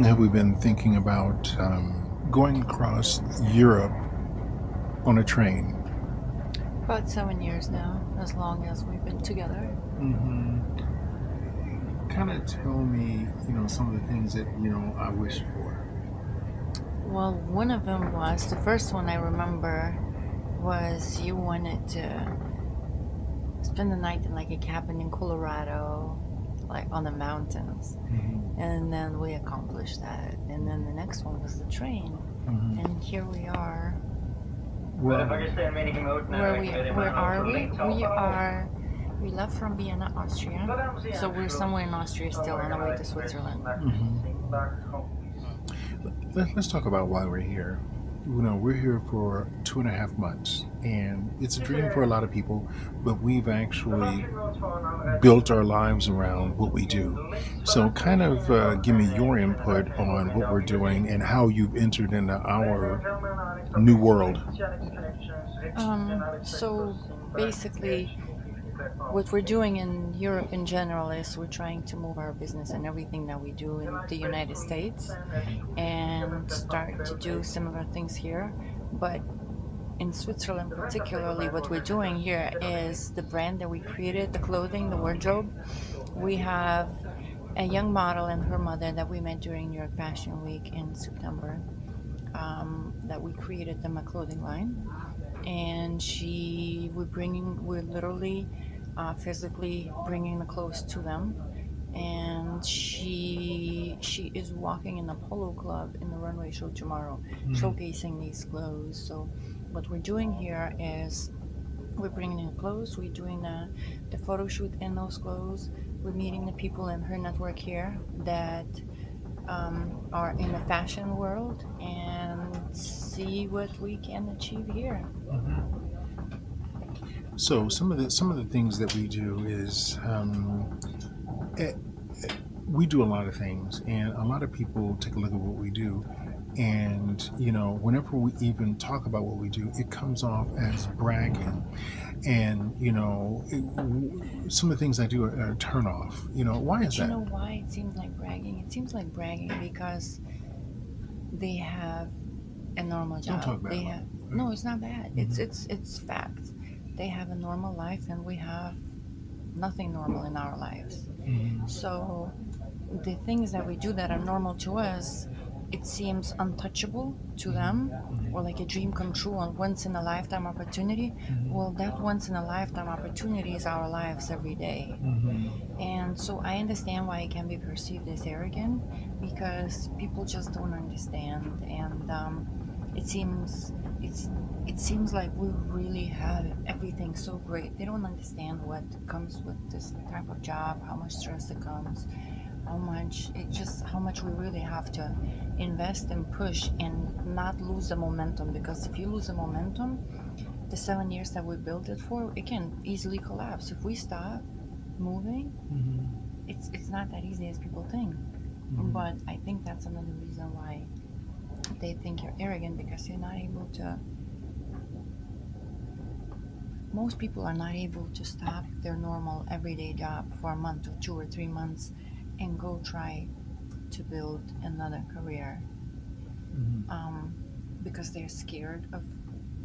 long have we been thinking about going across Europe on a train? About 7 years now, as long as we've been together. Mm-hmm. Kind of tell me, some of the things that, I wish for. Well, one of them was the first one I remember was you wanted to spend the night in like a cabin in Colorado, like on the mountains. Mm-hmm. And then we accomplished that. And then the next one was the train. Mm-hmm. And here we are. Well, Where are we? We left from Vienna, Austria. So we're somewhere in Austria still on our way to Switzerland. let's talk about why we're here. We're here for 2.5 months, and it's a dream for a lot of people, but we've actually built our lives around what we do. So, kind of give me your input on what we're doing and how you've entered into our new world. So basically, what we're doing in Europe in general is we're trying to move our business and everything that we do in the United States and start to do similar things here. But in Switzerland, particularly, what we're doing here is the brand that we created, the clothing, the wardrobe. We have a young model and her mother that we met during New York Fashion Week in September. That we created them a clothing line, and we're literally physically bringing the clothes to them, and she is walking in the Polo Club in the runway show tomorrow, showcasing these clothes. So what we're doing here is we're bringing in clothes, we're doing the photo shoot in those clothes, we're meeting the people in her network here that are in the fashion world and see what we can achieve here. So, some of the things that we do is eh, we do a lot of things, and a lot of people take a look at what we do, and whenever we even talk about what we do, it comes off as bragging, and some of the things I do are a turn off. Why is But you that? know why it seems like bragging? It seems like bragging because they have a normal Don't talk job. bad They about have it. no, it's not bad. Mhm. It's fact. They have a normal life, and we have nothing normal in our lives. Mhm. So the things that we do that are normal to us, it seems untouchable to them, or like a dream come true, a once in a lifetime opportunity. Well, that once in a lifetime opportunity is our lives every day. And so I understand why it can be perceived as arrogant because people just don't understand, and it seems it's it seems like we really have everything so great. They don't understand what comes with this type of job, how much stress it comes, how much we really have to invest and push and not lose the momentum. Because if you lose the momentum, the 7 years that we built it for, it can easily collapse. If we stop moving, it's not that easy as people think. But I think that's another reason why they think you're arrogant, because you're not able to. Most people are not able to stop their normal everyday job for a month or 2 or 3 months and go try to build another career, um, because they're scared of,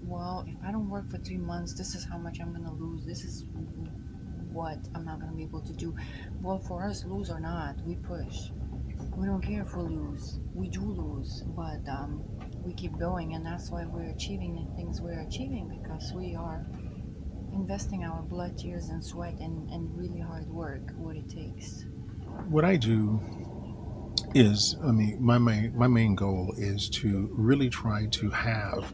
well, if I don't work for 3 months, this is how much I'm going to lose. This is what I'm not going to be able to do. Well, for us, lose or not, we push. We don't care if we lose. We do lose, but we keep going, and that's why we're achieving the things we're achieving, because we are investing our blood, tears, and sweat and really hard work, what it takes. What I do is, my main goal is to really try to have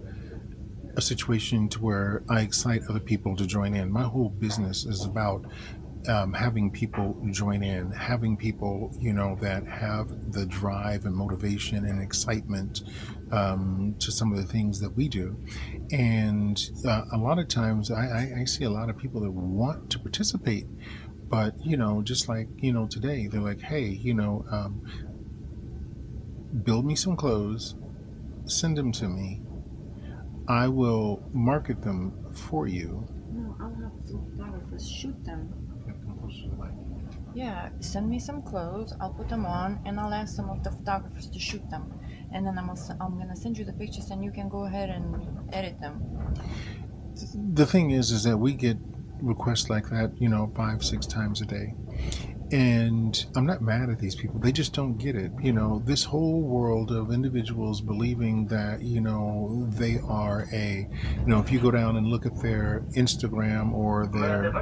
a situation to where I excite other people to join in. My whole business is about having people join in, having people, that have the drive and motivation and excitement to some of the things that we do. And a lot of times I see a lot of people that want to participate, but, just like, today, they're like, hey, build me some clothes, send them to me. I will market them for you, No, I'll have photographers shoot them. Yeah, come closer to the mic. Yeah, send me some clothes. I'll put them on, and I'll ask some of the photographers to shoot them. And then I'm gonna send you the pictures, and you can go ahead and edit them. The thing is that we get requests like that, 5, 6 times a day. And I'm not mad at these people. They just don't get it. This whole world of individuals believing that, they are if you go down and look at their Instagram or their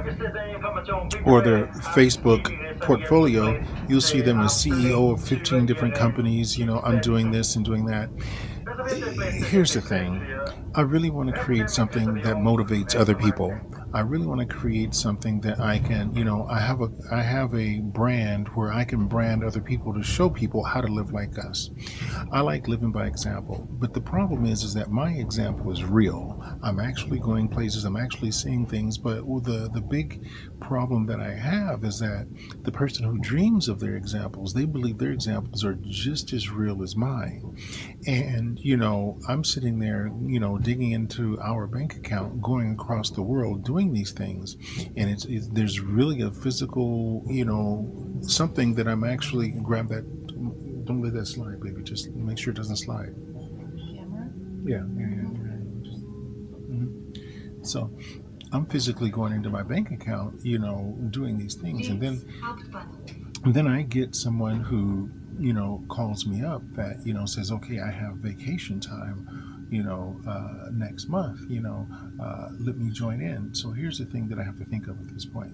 Facebook portfolio, you'll see them as CEO of 15 different companies. I'm doing this and doing that. Here's the thing. I really want to create something that motivates other people. I really want to create something that I can, I have a brand where I can brand other people to show people how to live like us. I like living by example, but the problem is that my example is real. I'm actually going places, I'm actually seeing things, but the big problem that I have is that the person who dreams of their examples, they believe their examples are just as real as mine. And, I'm sitting there, digging into our bank account, going across the world doing these things. And there's really a physical, something that I'm actually grab that. Don't let that slide, baby. Just make sure it doesn't slide. Camera? Yeah, yeah, yeah. So I'm physically going into my bank account, doing these things. And then I get someone who, calls me up that, says, okay, I have vacation time, next month, let me join in. So here's the thing that I have to think of at this point.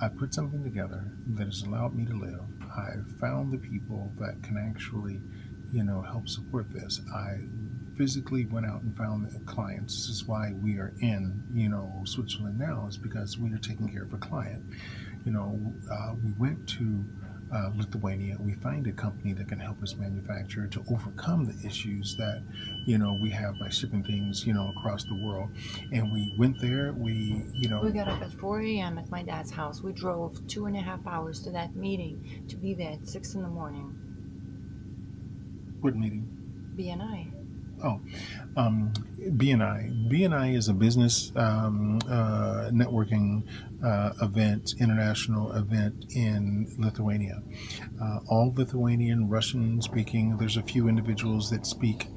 I put something together that has allowed me to live. I've found the people that can actually, help support this. I physically went out and found the clients. This is why we are in, Switzerland now, is because we are taking care of a client. We went to Lithuania. We find a company that can help us manufacture to overcome the issues that we have by shipping things across the world. And we went there. We got up at 4 a.m. at my dad's house. We drove 2.5 hours to that meeting to be there at 6 in the morning. What meeting? BNI. Oh, BNI. BNI is a business networking event, international event in Lithuania. All Lithuanian, Russian speaking. There's a few individuals that speak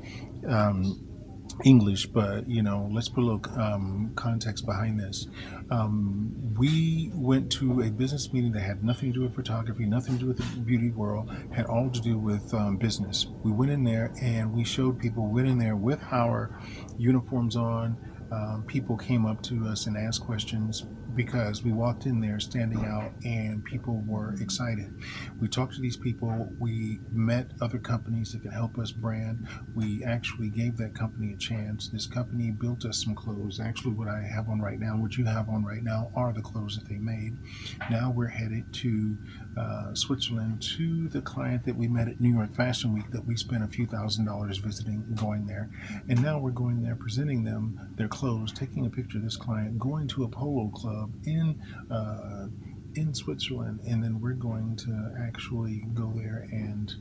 English, but let's put a little context behind this. We went to a business meeting that had nothing to do with photography, nothing to do with the beauty world, had all to do with business. We went in there and we showed people, went in there with our uniforms on. People came up to us and asked questions because we walked in there standing out and people were excited. We talked to these people. We met other companies that could help us brand. We actually gave that company a chance. This company built us some clothes. Actually, what I have on right now, what you have on right now, are the clothes that they made. Now we're headed to Switzerland to the client that we met at New York Fashion Week that we spent a few $1,000s visiting, going there. And now we're going there, presenting them their clothes, taking a picture of this client, going to a polo club in Switzerland, and then we're going to actually go there and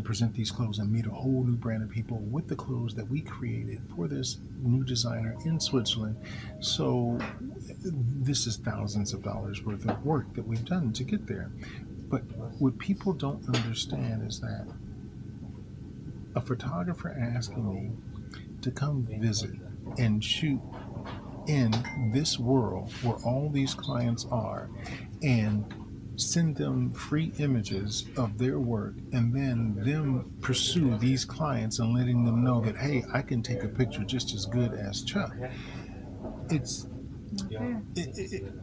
present these clothes and meet a whole new brand of people with the clothes that we created for this new designer in Switzerland. So this is thousands of dollars worth of work that we've done to get there. But what people don't understand is that a photographer asking me to come visit and shoot in this world where all these clients are and send them free images of their work, and then them pursue these clients and letting them know that, hey, I can take a picture just as good as Chuck. It's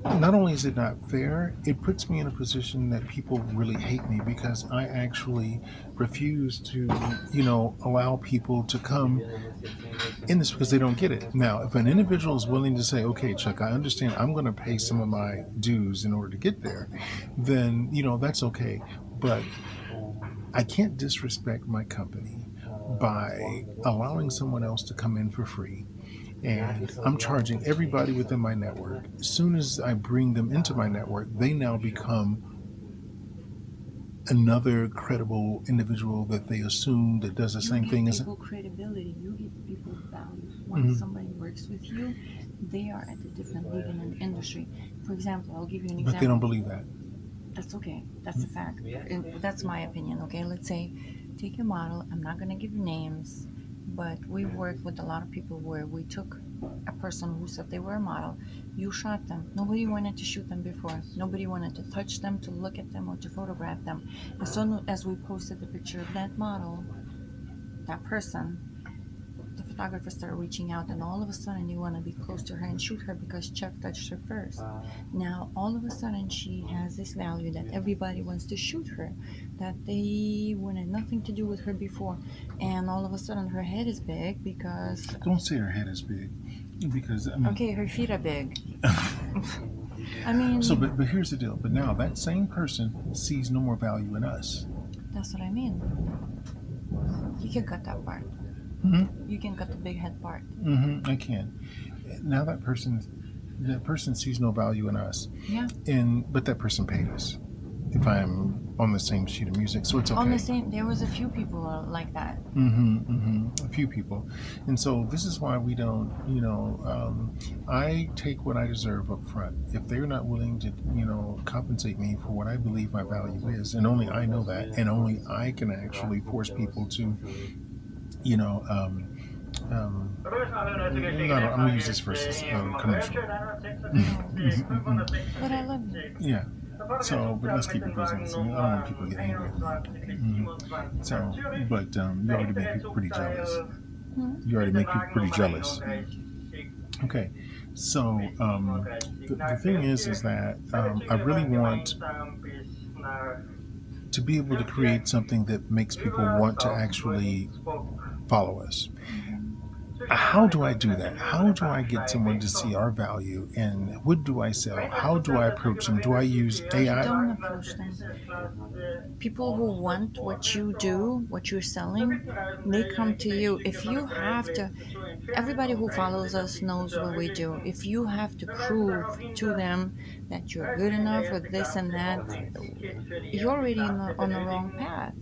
not only is it not fair, it puts me in a position that people really hate me because I actually refuse to, allow people to come in this because they don't get it. Now, if an individual is willing to say, okay, Chuck, I understand I'm going to pay some of my dues in order to get there, then, that's okay. But I can't disrespect my company by allowing someone else to come in for free. And I'm charging everybody within my network. As soon as I bring them into my network, they now become another credible individual that they assume that does the same thing as people credibility. You give people value. Once somebody works with you, they are at a different league in an industry. For example, I'll give you an But they don't example. believe that. That's okay. That's a fact. And that's my opinion. Okay, let's say take a model. I'm not gonna give you names, but we worked with a lot of people where we took a person who said they were a model. You shot them. Nobody wanted to shoot them before. Nobody wanted to touch them, to look at them, or to photograph them. As soon as we posted the picture of that model, that person, the photographer started reaching out, and all of a sudden you want to be close to her and shoot her because Chuck touched her first. Now all of a sudden she has this value that everybody wants to shoot her, that they wanted nothing to do with her before, and all of a sudden her head is big because Don't say her head is big, because I mean. okay, her feet are big. I mean, So, but here's the deal. But now that same person sees no more value in us. that's what I mean. You can cut that part. Mm-hmm. You can cut the big head part. Mm-hmm. I can. Now that person sees no value in us, Yeah. but that person paid us. If I'm on the same sheet of music, so it's okay. On the same, there was a few people like that. Mm-hmm, mm-hmm. A few people, and so this is why we don't. I take what I deserve up front. If they're not willing to, compensate me for what I believe my value is, and only I know that, and only I can actually force people to, you know. No, I'm gonna use this for commercial. But I love you. Yeah. So, but let's keep it business. I don't want people to get angry. So, but you already make people pretty jealous. You already make people pretty jealous. Okay. So, the thing is that I really want to be able to create something that makes people want to actually follow us. How do I do that? How do I get someone to see our value? And what do I sell? How do I approach them? Do I use AI? Don't approach them. People who want what you do, what you're selling, they come to you. If you have to, everybody who follows us knows what we do. If you have to prove to them that you're good enough or this and that, you're already on the wrong path.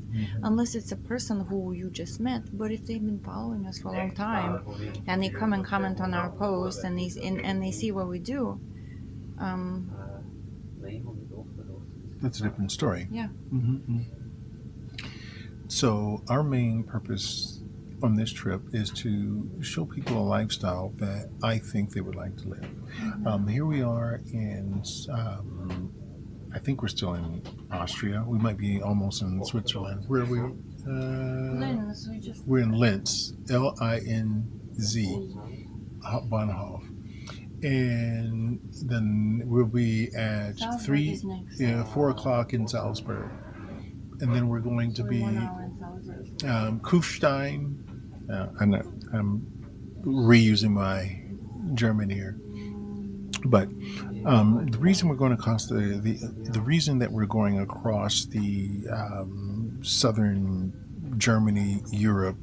Unless it's a person who you just met. But if they've been following us for a long time and they come and comment on our posts and they see what we do, that's a different story. yeah. Mm-hmm. So our main purpose on this trip is to show people a lifestyle that I think they would like to live. Here we are in, I think we're still in Austria. We might be almost in Switzerland. Where are we? Linz, We're in Linz, Linz, Bahnhof. And then we'll be at Salzburg 4 o'clock in Salzburg. And then we're going to be 1 hour in Salzburg. Kufstein. I'm reusing my German here, but the reason we're going across the reason that we're going across the southern Germany, Europe,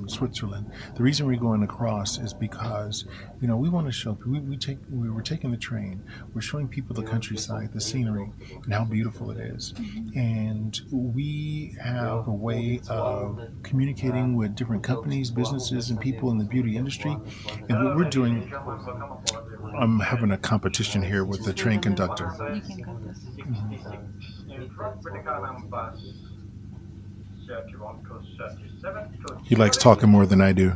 Switzerland. The reason we're going across is because we want to show we were taking the train. We're showing people the countryside, the scenery, and how beautiful it is. And we have a way of communicating with different companies, businesses, and people in the beauty industry. And what we're doing, I'm having a competition here with the train conductor. You can cut this. He likes talking more than I do.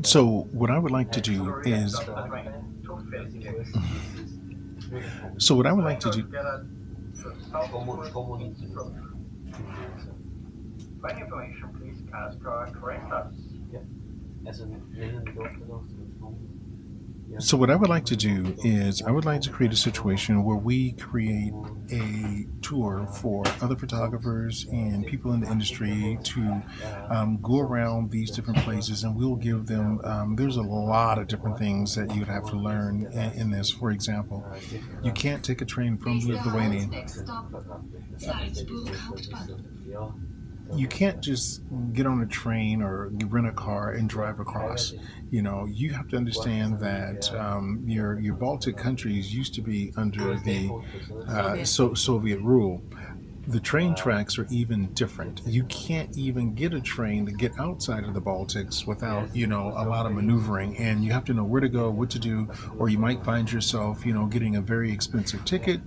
So what I would like to do is So what I would like to do is I would like to create a situation where we create a tour for other photographers and people in the industry to go around these different places, and we'll give them, there's a lot of different things that you'd have to learn in this. For example, you can't take a train from Lithuania. You can't just get on a train or rent a car and drive across. You have to understand that your Baltic countries used to be under the Soviet rule. The train tracks are even different. You can't even get a train to get outside of the Baltics without, a lot of maneuvering, and you have to know where to go, what to do, or you might find yourself, getting a very expensive ticket,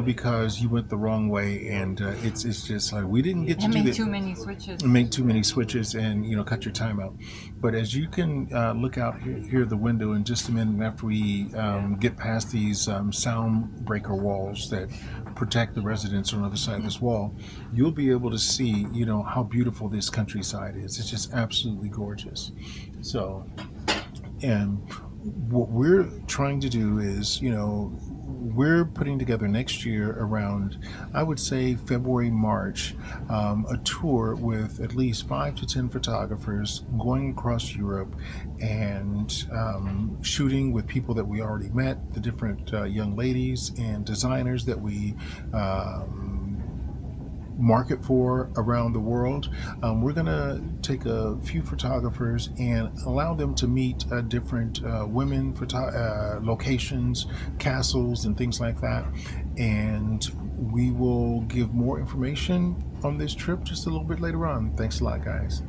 because you went the wrong way, and it's just like we didn't get to And do make that. too many switches. Make too many switches and cut your time out. But as you can look out here the window in just a minute after we get past these sound breaker walls that protect the residents on the other side of this wall, you'll be able to see how beautiful this countryside is. It's just absolutely gorgeous. So, and what we're trying to do is, we're putting together next year around, I would say, February, March, a tour with at least 5 to 10 photographers going across Europe and shooting with people that we already met, the different young ladies and designers that we market for around the world. We're going to take a few photographers and allow them to meet different women, locations, castles, and things like that. And we will give more information on this trip just a little bit later on. Thanks a lot, guys.